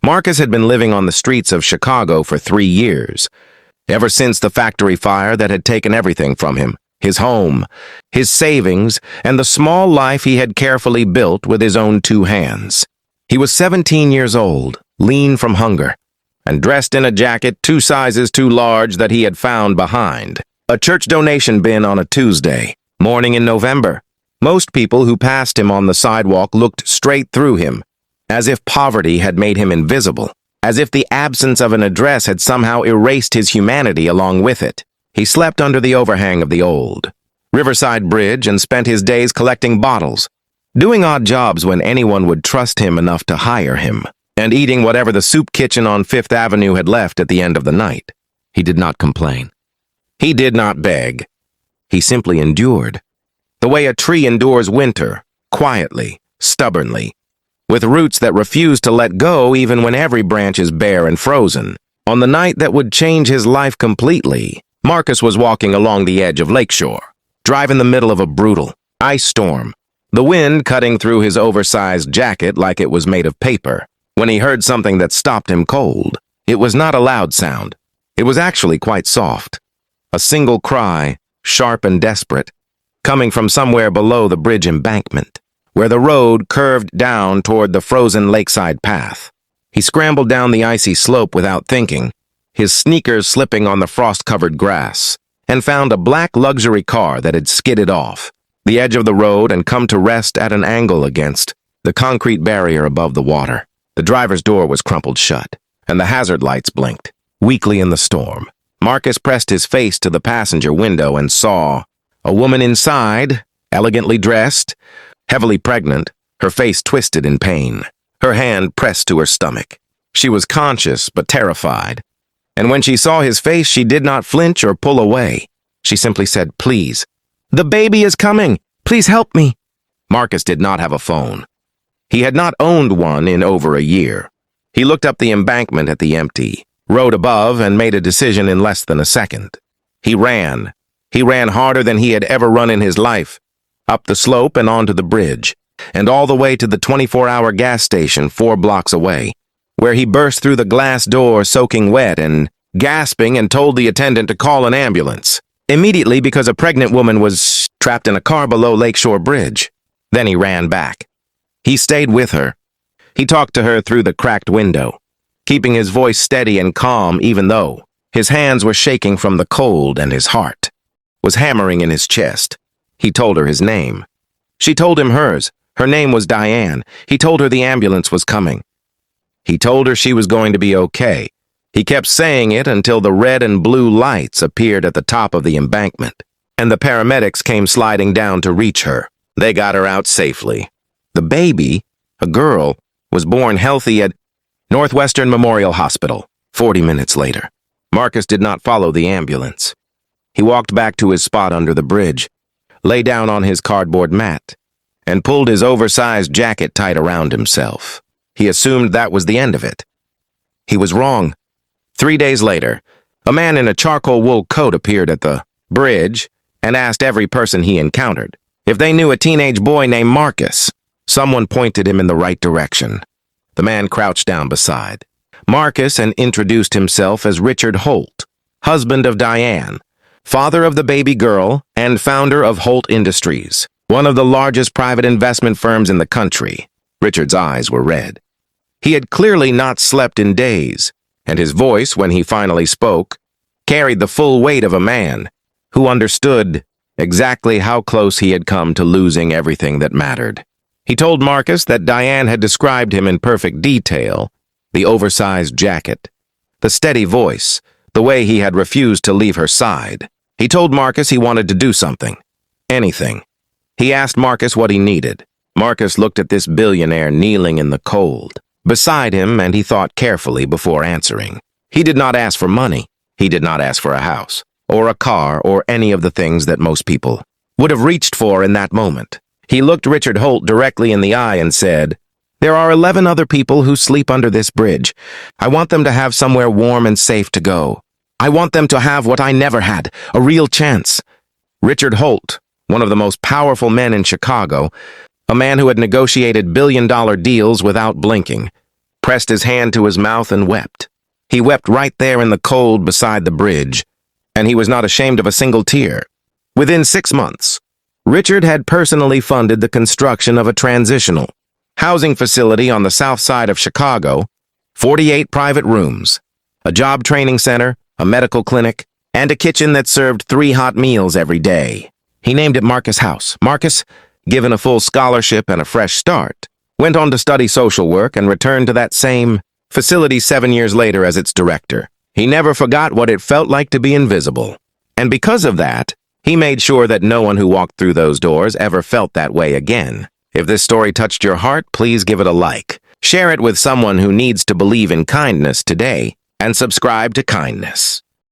Marcus had been living on the streets of Chicago for 3 years, ever since the factory fire that had taken everything from him, his home, his savings, and the small life he had carefully built with his own 2 hands. He was 17 years old, lean from hunger, and dressed in a jacket 2 sizes too large that he had found behind a church donation bin on a Tuesday morning in November. Most people who passed him on the sidewalk looked straight through him, as if poverty had made him invisible, as if the absence of an address had somehow erased his humanity along with it. He slept under the overhang of the old Riverside Bridge and spent his days collecting bottles, doing odd jobs when anyone would trust him enough to hire him, and eating whatever the soup kitchen on Fifth Avenue had left at the end of the night. He did not complain. He did not beg. He simply endured, the way a tree endures winter, quietly, stubbornly, with roots that refuse to let go even when every branch is bare and frozen. On the night that would change his life completely, Marcus was walking along the edge of Lakeshore, drive in the middle of a brutal ice storm, the wind cutting through his oversized jacket like it was made of paper, when he heard something that stopped him cold. It was not a loud sound. It was actually quite soft. A single cry, sharp and desperate, coming from somewhere below the bridge embankment, where the road curved down toward the frozen lakeside path. He scrambled down the icy slope without thinking, his sneakers slipping on the frost-covered grass, and found a black luxury car that had skidded off the edge of the road and come to rest at an angle against the concrete barrier above the water. The driver's door was crumpled shut, and the hazard lights blinked, weakly in the storm. Marcus pressed his face to the passenger window and saw a woman inside, elegantly dressed, heavily pregnant, her face twisted in pain, her hand pressed to her stomach. She was conscious but terrified, and when she saw his face, she did not flinch or pull away. She simply said, "Please, the baby is coming. Please help me." Marcus did not have a phone. He had not owned one in over a year. He looked up the embankment at the empty road above and made a decision in less than a second. He ran. He ran harder than he had ever run in his life, up the slope and onto the bridge, and all the way to the 24-hour gas station 4 blocks away, where he burst through the glass door soaking wet and gasping and told the attendant to call an ambulance, immediately because a pregnant woman was trapped in a car below Lakeshore Bridge. Then he ran back. He stayed with her. He talked to her through the cracked window, keeping his voice steady and calm even though his hands were shaking from the cold and his heart was hammering in his chest. He told her his name. She told him hers. Her name was Diane. He told her the ambulance was coming. He told her she was going to be okay. He kept saying it until the red and blue lights appeared at the top of the embankment, and the paramedics came sliding down to reach her. They got her out safely. The baby, a girl, was born healthy at Northwestern Memorial Hospital 40 minutes later. Marcus did not follow the ambulance. He walked back to his spot under the bridge, lay down on his cardboard mat, and pulled his oversized jacket tight around himself. He assumed that was the end of it. He was wrong. 3 days later, a man in a charcoal wool coat appeared at the bridge and asked every person he encountered if they knew a teenage boy named Marcus. Someone pointed him in the right direction. The man crouched down beside Marcus and introduced himself as Richard Holt, husband of Diane, father of the baby girl, and founder of Holt Industries, one of the largest private investment firms in the country. Richard's eyes were red. He had clearly not slept in days, and his voice, when he finally spoke, carried the full weight of a man who understood exactly how close he had come to losing everything that mattered. He told Marcus that Diane had described him in perfect detail: the oversized jacket, the steady voice, the way he had refused to leave her side. He told Marcus he wanted to do something. Anything. He asked Marcus what he needed. Marcus looked at this billionaire kneeling in the cold beside him, and he thought carefully before answering. He did not ask for money. He did not ask for a house, or a car, or any of the things that most people would have reached for in that moment. He looked Richard Holt directly in the eye and said, "There are 11 other people who sleep under this bridge. I want them to have somewhere warm and safe to go. I want them to have what I never had, a real chance." Richard Holt, one of the most powerful men in Chicago, a man who had negotiated billion-dollar deals without blinking, pressed his hand to his mouth and wept. He wept right there in the cold beside the bridge, and he was not ashamed of a single tear. Within 6 months, Richard had personally funded the construction of a transitional housing facility on the south side of Chicago, 48 private rooms, a job training center, a medical clinic, and a kitchen that served 3 hot meals every day. He named it Marcus House. Marcus, given a full scholarship and a fresh start, went on to study social work and returned to that same facility 7 years later as its director. He never forgot what it felt like to be invisible. And because of that, he made sure that no one who walked through those doors ever felt that way again. If this story touched your heart, please give it a like. Share it with someone who needs to believe in kindness today, and subscribe to Kindness.